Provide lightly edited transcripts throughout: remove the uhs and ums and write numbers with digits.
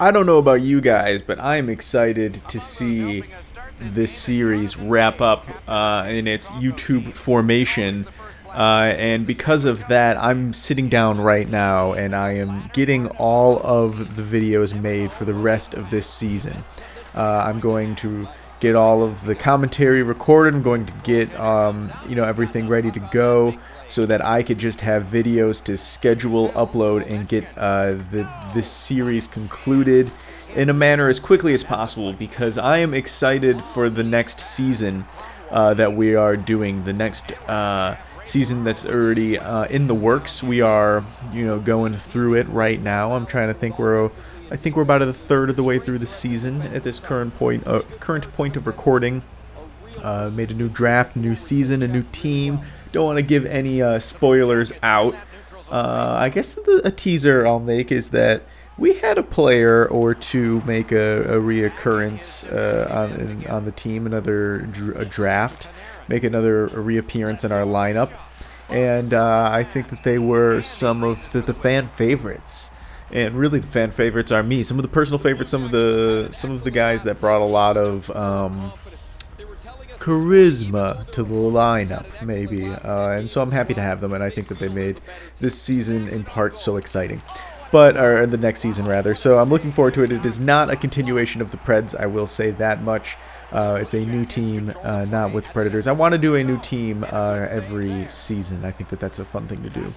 I don't know about you guys, but I'm excited to see this series wrap up in its YouTube formation. And because of that, I'm sitting down right now and I am getting all of the videos made for the rest of this season. I'm going to get all of the commentary recorded. I'm going to get everything ready to go so that I could just have videos to schedule, upload, and get this series concluded in a manner as quickly as possible, because I am excited for the next season that we are doing. The next season that's already in the works. We are, going through it right now. I'm trying to think. I think we're about a third of the way through the season at this current point of recording. Made a new draft, new season, a new team. Don't want to give any spoilers out. I guess a teaser I'll make is that we had a player or two make a reoccurrence on the team, a draft, make another reappearance in our lineup, and I think that they were some of the fan favorites. And really, the fan favorites are me. Some of the personal favorites, some of the guys that brought a lot of charisma to the lineup, maybe. And so I'm happy to have them, and I think that they made this season in part so exciting. Or the next season, rather. So I'm looking forward to it. It is not a continuation of the Preds, I will say that much. It's a new team, not with Predators. I want to do a new team every season. I think that that's a fun thing to do.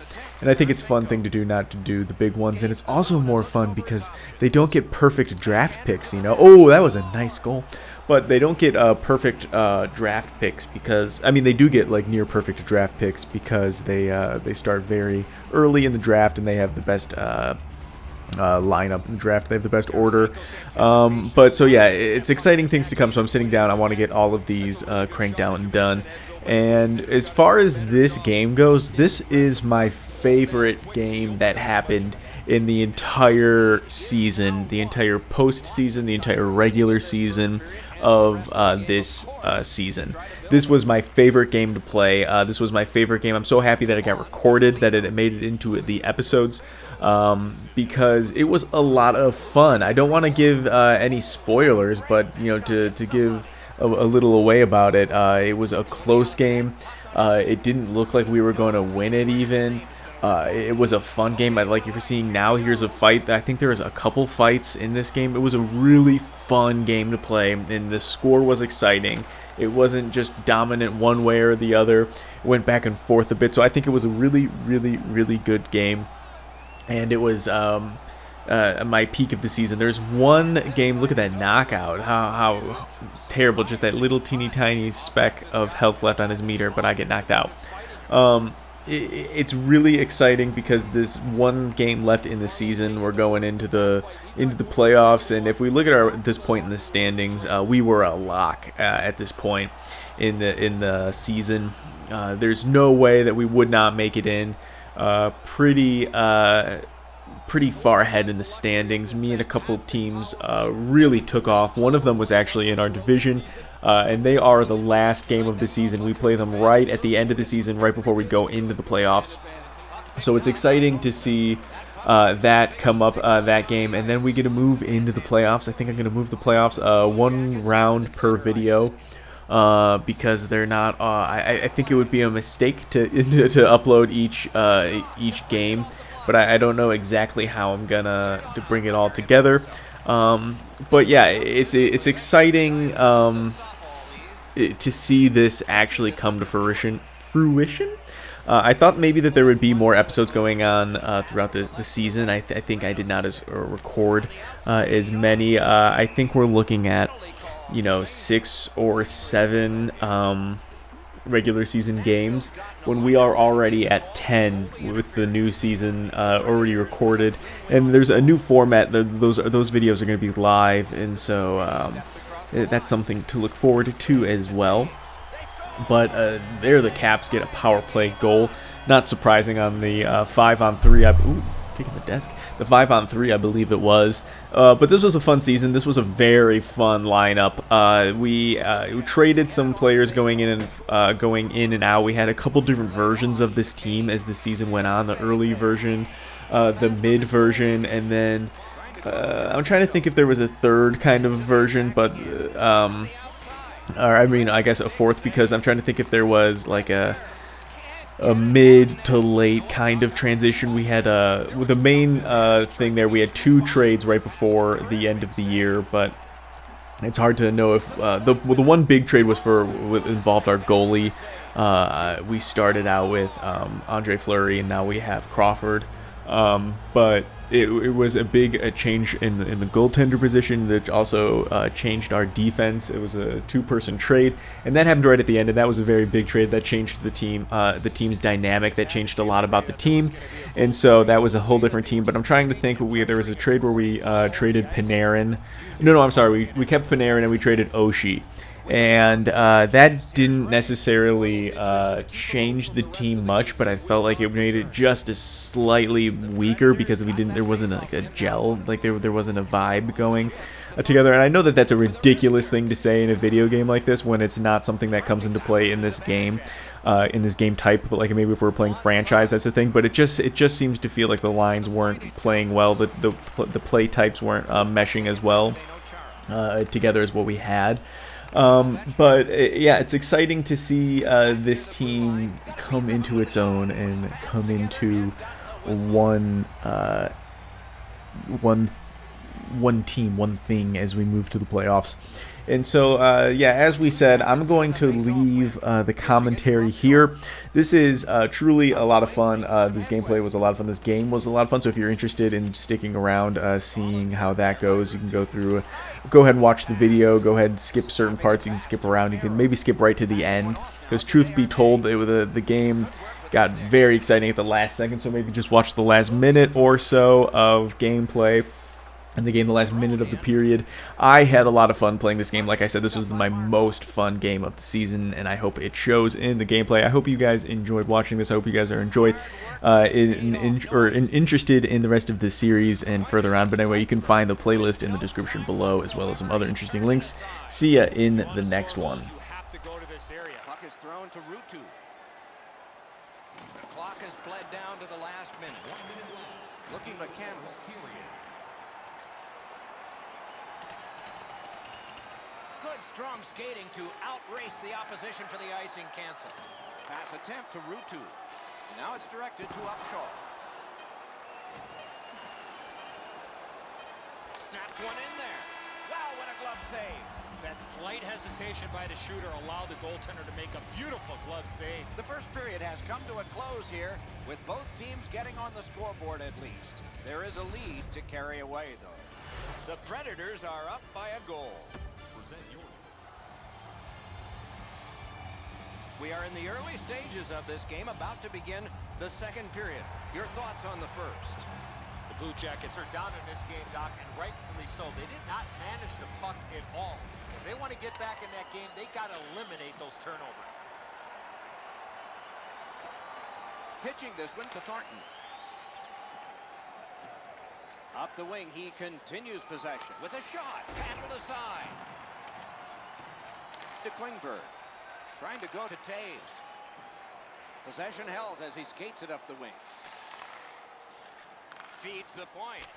And I think it's a fun thing to do not to do the big ones. And it's also more fun because they don't get perfect draft picks, Oh, that was a nice goal. But they don't get perfect draft picks because, they do get like near perfect draft picks because they start very early in the draft and they have the best lineup in the draft. They have the best order. But so yeah, it's exciting things to come. So I'm sitting down. I want to get all of these cranked out and done. And as far as this game goes, this is my favorite game that happened in the entire season, the entire postseason, the entire regular season of this season. This was my favorite game to play. This was my favorite game. I'm so happy that it got recorded, that it made it into the episodes, because it was a lot of fun. I don't want to give any spoilers, but to give a little away about it, it was a close game. It didn't look like we were going to win it even. It was a fun game. Like if you're seeing now, here's a fight. I think there was a couple fights in this game. It was a really fun game to play, and the score was exciting. It wasn't just dominant one way or the other. It went back and forth a bit. So I think it was a really, really, really good game. And it was my peak of the season. There's one game, look at that knockout. How terrible, just that little teeny tiny speck of health left on his meter, but I get knocked out. It's really exciting because this one game left in the season. We're going into the playoffs, and if we look at this point in the standings, we were a lock at this point in the season. There's no way that we would not make it in. Pretty far ahead in the standings. Me and a couple teams really took off. One of them was actually in our division. And they are the last game of the season. We play them right at the end of the season, right before we go into the playoffs. So it's exciting to see that come up, that game. And then we get to move into the playoffs. I think I'm going to move the playoffs one round per video. Because they're not. I think it would be a mistake to upload each game, but I don't know exactly how I'm gonna to bring it all together. But yeah, it's exciting to see this actually come to fruition. I thought maybe that there would be more episodes going on throughout the season. I think I did not record as many. I think we're looking at 6 or 7 regular season games when we are already at 10 with the new season already recorded. And there's a new format. Those videos are going to be live, and so that's something to look forward to as well. But there the Caps get a power play goal. Not surprising on the 5-on-3. Kicking the desk. The 5-on-3, I believe it was. But this was a fun season. This was a very fun lineup. We traded some players going in and out. We had a couple different versions of this team as the season went on. The early version, the mid version, and then I'm trying to think if there was a third kind of version, but or I mean, I guess a fourth, because I'm trying to think if there was like a mid to late kind of transition. We had with the main thing there. We had 2 trades right before the end of the year, but it's hard to know if the one big trade was involved our goalie. We started out with Andre Fleury, and now we have Crawford. But it was a big change in the goaltender position that also changed our defense. It was a 2-person trade, and that happened right at the end, and that was a very big trade that changed the team's dynamic. That changed a lot about the team, and so that was a whole different team. But I'm trying to think. There was a trade where we traded Panarin. No, I'm sorry. We kept Panarin and we traded Oshie. And that didn't necessarily change the team much, but I felt like it made it just as slightly weaker because there wasn't like a gel, like there wasn't a vibe going together. And I know that that's a ridiculous thing to say in a video game like this when it's not something that comes into play in this game type. But like maybe if we're playing franchise, that's the thing. But it just seems to feel like the lines weren't playing well, the play types weren't meshing as well together as what we had. But yeah, it's exciting to see this team come into its own and come into one team, one thing as we move to the playoffs. And so, yeah, as we said, I'm going to leave the commentary here. This is truly a lot of fun. This gameplay was a lot of fun. This game was a lot of fun. So if you're interested in sticking around, seeing how that goes, you can go ahead and watch the video. Go ahead and skip certain parts. You can skip around. You can maybe skip right to the end. Because truth be told, the game got very exciting at the last second. So maybe just watch the last minute or so of gameplay. And the last minute of the period. I had a lot of fun playing this game. Like I said, this was my most fun game of the season, and I hope it shows in the gameplay. I hope you guys enjoyed watching this. I hope you guys are interested in the rest of this series and further on. But anyway, you can find the playlist in the description below, as well as some other interesting links. See ya in the next one. Puck is thrown to Ruutu. The clock has bled down to the last minute. Looking to Campbell. Good strong skating to outrace the opposition for the icing cancel. Pass attempt to Ruutu. Now it's directed to Upshaw. Snaps one in there. Wow, what a glove save. That slight hesitation by the shooter allowed the goaltender to make a beautiful glove save. The first period has come to a close here, with both teams getting on the scoreboard at least. There is a lead to carry away, though. The Predators are up by a goal. We are in the early stages of this game, about to begin the second period. Your thoughts on the first? The Blue Jackets are down in this game, Doc, and rightfully so. They did not manage the puck at all. If they want to get back in that game, they got to eliminate those turnovers. Pitching this one to Thornton. Up the wing, he continues possession with a shot. Paddled aside. To Klingberg. Trying to go to Taves. Possession held as he skates it up the wing. Feeds the point.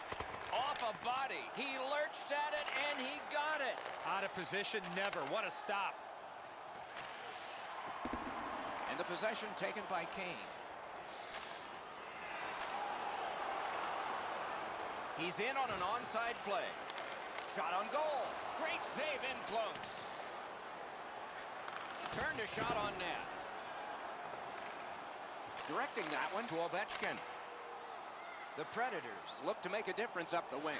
Off a body. He lurched at it and he got it. Out of position, never. What a stop. And the possession taken by Kane. He's in on an onside play. Shot on goal. Great save in close. Turned a shot on net. Directing that one to Ovechkin. The Predators look to make a difference up the wing.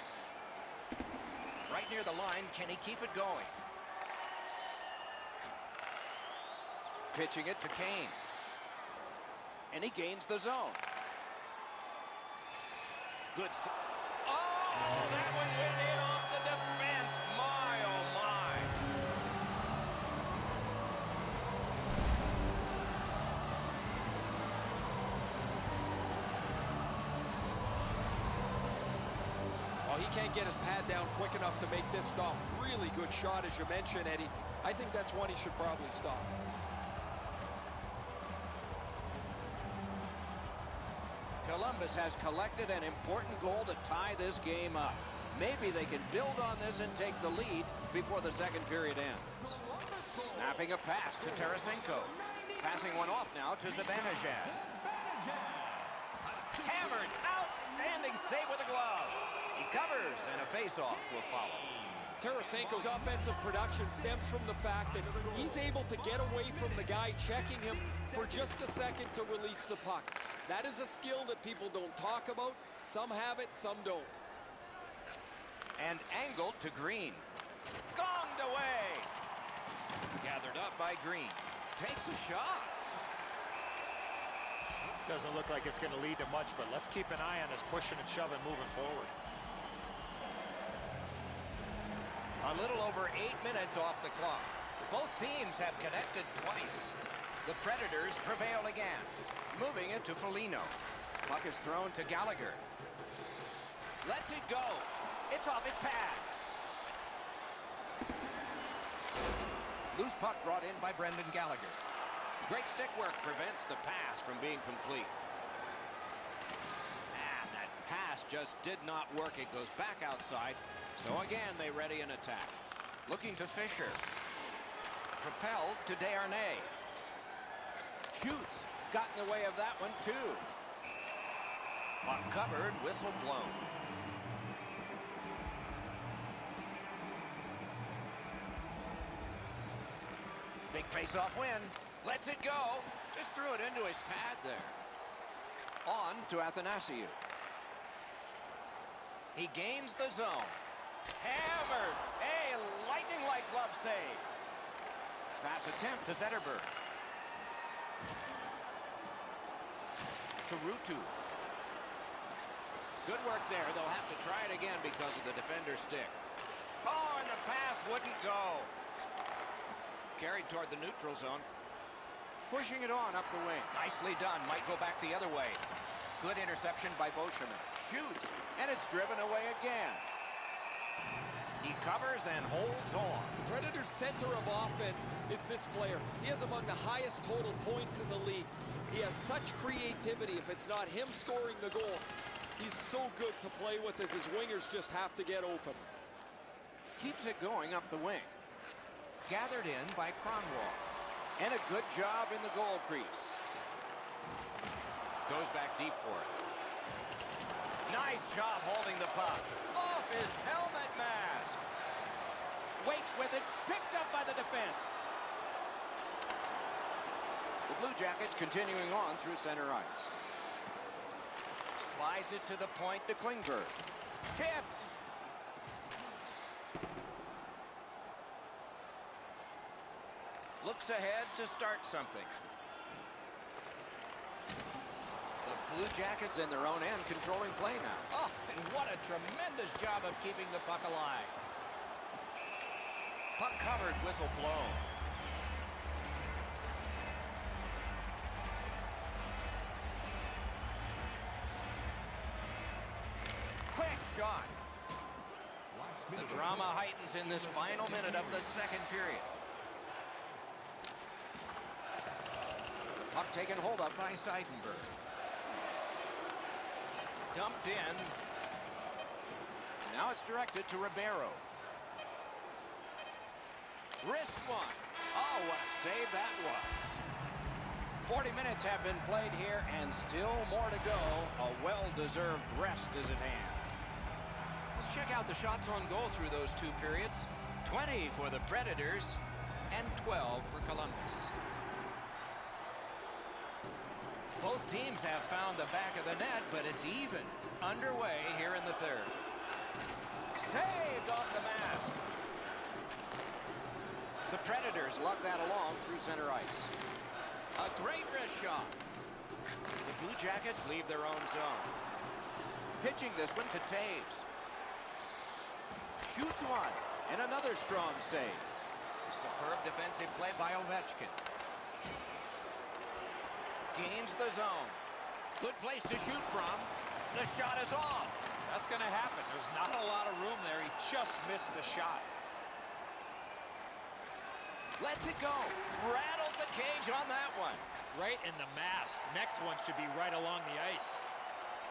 Right near the line, can he keep it going? Pitching it to Kane. And he gains the zone. Good stuff. Oh, that one went in off the defense. My, oh my. Oh, he can't get his pad down quick enough to make this stop. Really good shot, as you mentioned, Eddie. I think that's one he should probably stop. Columbus has collected an important goal to tie this game up. Maybe they can build on this and take the lead before the second period ends. Snapping a pass to Tarasenko. Passing one off now to Zibanejad. Hammered. Outstanding save with a glove. He covers, and a face-off will follow. Tarasenko's offensive production stems from the fact that he's able to get away from the guy checking him for just a second to release the puck. That is a skill that people don't talk about. Some have it, some don't. And angled to Green. Gonged away. Gathered up by Green. Takes a shot. Doesn't look like it's going to lead to much, but let's keep an eye on this pushing and shoving moving forward. A little over 8 minutes off the clock. Both teams have connected twice. The Predators prevail again. Moving it to Foligno. Puck is thrown to Gallagher. Lets it go. It's off his pad. Loose puck brought in by Brendan Gallagher. Great stick work prevents the pass from being complete. And that pass just did not work. It goes back outside. So again, they ready an attack. Looking to Fisher. Propelled to Desharnais. Shoots. Got in the way of that one, too. Puck covered, whistle blown. Big face-off win. Lets it go. Just threw it into his pad there. On to Athanasiou. He gains the zone. Hammered. A lightning-like glove save. Pass attempt to Zetterberg. To Ruutu. Good work there. They'll have to try it again because of the defender's stick. Oh, and the pass wouldn't go. Carried toward the neutral zone. Pushing it on up the wing. Nicely done. Might go back the other way. Good interception by Beauchemin. Shoots, and it's driven away again. He covers and holds on. The Predators' center of offense is this player. He has among the highest total points in the league. He has such creativity. If it's not him scoring the goal, he's so good to play with as his wingers just have to get open. Keeps it going up the wing. Gathered in by Kronwall. And a good job in the goal crease. Goes back deep for it. Nice job holding the puck. Off his helmet mask. Waits with it. Picked up by the defense. The Blue Jackets continuing on through center ice. Slides it to the point to Klingberg. Tipped. Looks ahead to start something. The Blue Jackets in their own end controlling play now. Oh, and what a tremendous job of keeping the puck alive. Puck covered, whistle blown. Quick shot. The drama heightens in this final minute of the second period. Puck taken hold of by Seidenberg. Dumped in. Now it's directed to Ribeiro. Wrist one. Oh, what a save that was. 40 minutes have been played here and still more to go. A well-deserved rest is at hand. Let's check out the shots on goal through those two periods. 20 for the Predators and 12 for Columbus. Both teams have found the back of the net, but it's even. Underway here in the third. Saved off the mask. The Predators lug that along through center ice. A great wrist shot. The Blue Jackets leave their own zone. Pitching this one to Taves. Shoots one, and another strong save. Superb defensive play by Ovechkin. Gains the zone. Good place to shoot from. The shot is off. That's going to happen. There's not a lot of room there. He just missed the shot. Lets it go. Rattled the cage on that one. Right in the mask. Next one should be right along the ice.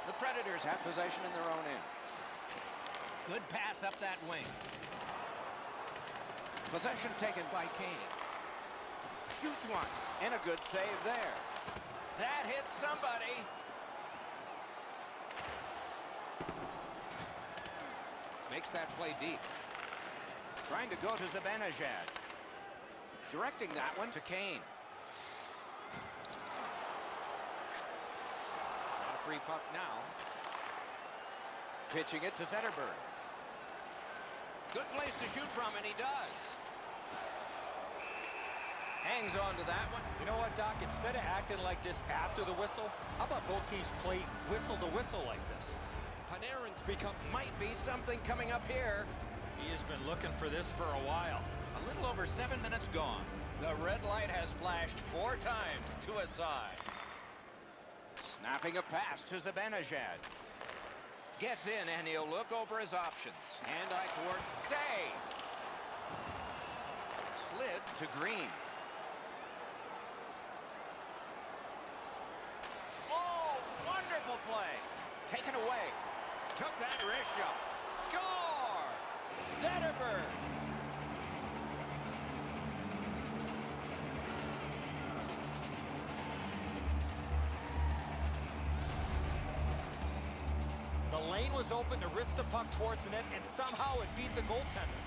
The Predators have possession in their own end. Good pass up that wing. Possession taken by Kane. Shoots one, and a good save there. That hits somebody. Makes that play deep. Trying to go to Zibanejad. Directing that one to Kane. Not a free puck now. Pitching it to Zetterberg. Good place to shoot from, and he does. Hangs on to that one. You know what, Doc? Instead of acting like this after the whistle, how about both teams play whistle to whistle like this? Panarin's become... Might be something coming up here. He has been looking for this for a while. A little over 7 minutes gone. The red light has flashed 4 times to a side. Snapping a pass to Zibanejad. Gets in, and he'll look over his options. Hand-eye court. Save! Slid to Green. Oh, wonderful play. Taken away. Took that wrist shot. Score! Zetterberg. The lane was open to wrist the puck towards the net, and somehow it beat the goaltender.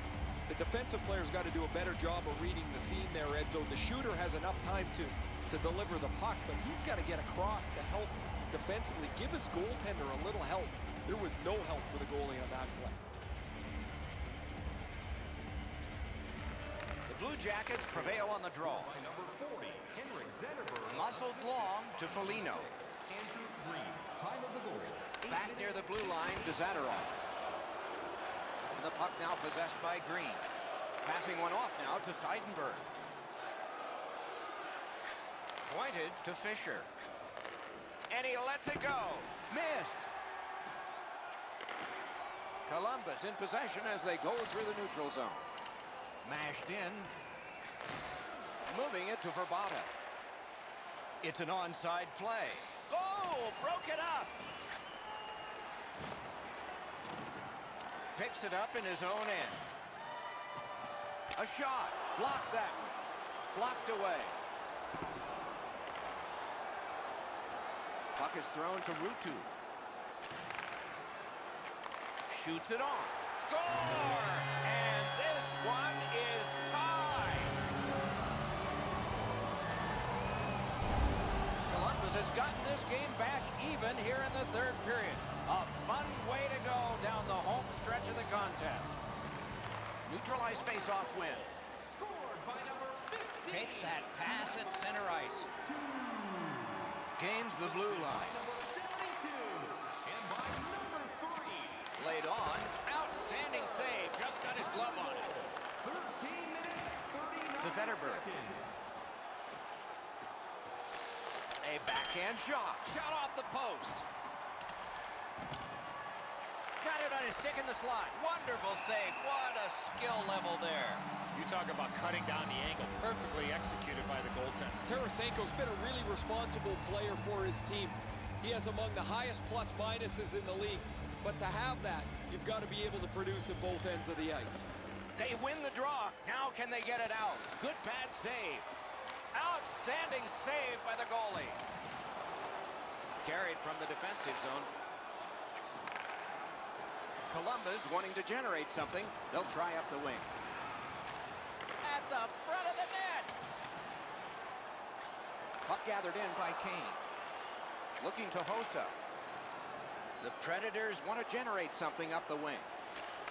The defensive player's got to do a better job of reading the scene there, Edzo. The shooter has enough time to deliver the puck, but he's got to get across to help defensively. Give his goaltender a little help. There was no help for the goalie on that play. The Blue Jackets prevail on the draw. Muscled long to Foligno. Back near the blue line to Zadorov. And the puck now possessed by Green. Passing one off now to Seidenberg. Pointed to Fisher. And he lets it go. Missed. Columbus in possession as they go through the neutral zone. Mashed in. Moving it to Verbata. It's an onside play. Oh, broke it up. Picks it up in his own end. A shot. Blocked that one. Blocked away. Puck is thrown to Ruutu. Shoots it on. Score! And this one is tied. Columbus has gotten this game back even here in the third period. A fun way to go down the home stretch of the contest. Neutralized face-off win. Takes that pass at center ice. Gains the blue line. Laid on. Outstanding save. Just got his glove on it. To Zetterberg. A backhand shot. Shot off the post. Got it on his stick in the slot. Wonderful save. What a skill level there. You talk about cutting down the angle. Perfectly executed by the goaltender. Tarasenko's been a really responsible player for his team. He has among the highest plus-minuses in the league. But to have that, you've got to be able to produce at both ends of the ice. They win the draw. Now can they get it out? Good pad save. Outstanding save by the goalie. Carried from the defensive zone. Columbus wanting to generate something. They'll try up the wing. At the front of the net. Puck gathered in by Kane. Looking to Hossa. The Predators want to generate something up the wing.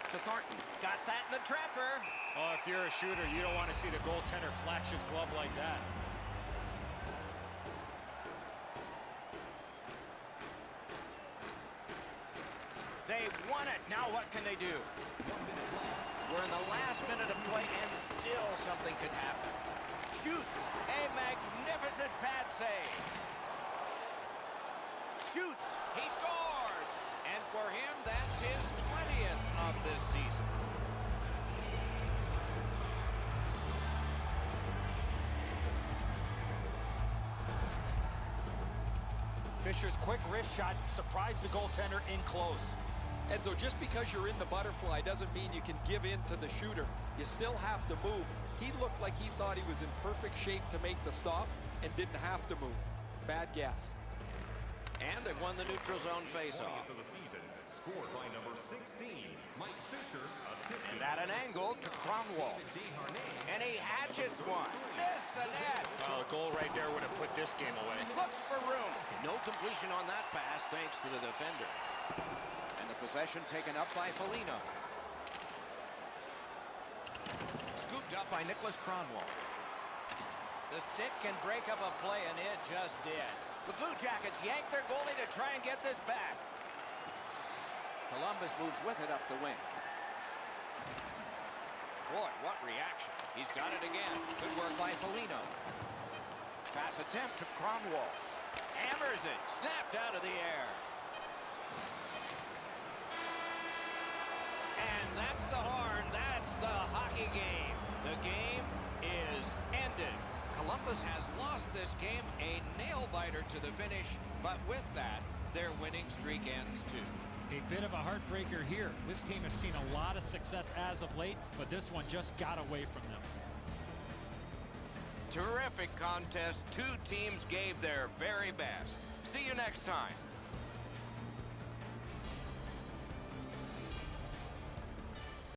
To Thornton. Got that in the trapper. Oh, if you're a shooter, you don't want to see the goaltender flash his glove like that. They won it. Now what can they do? We're in the last minute of play, and still something could happen. Shoots. A magnificent pad save. Shoots. He scores. And for him, that's his 20th of this season. Fisher's quick wrist shot surprised the goaltender in close. And so just because you're in the butterfly doesn't mean you can give in to the shooter. You still have to move. He looked like he thought he was in perfect shape to make the stop and didn't have to move. Bad guess. And they've won the neutral zone faceoff. For the season, scored by number 16, Mike Fisher, assisted. And at an angle to Cromwell. And he hatchets one. Missed the net. Well, a goal right there would have put this game away. Looks for room. No completion on that pass thanks to the defender. And the possession taken up by Foligno. Scooped up by Nicholas Cromwell. The stick can break up a play, and it just did. The Blue Jackets yank their goalie to try and get this back. Columbus moves with it up the wing. Boy, what reaction. He's got it again. Good work by Foligno. Pass attempt to Cromwell. Hammers it. Snapped out of the air. And that's the horn. That's the hockey game. The game is ended. Columbus has lost this game, a nail-biter to the finish, but with that, their winning streak ends too. A bit of a heartbreaker here. This team has seen a lot of success as of late, but this one just got away from them. Terrific contest. Two teams gave their very best. See you next time.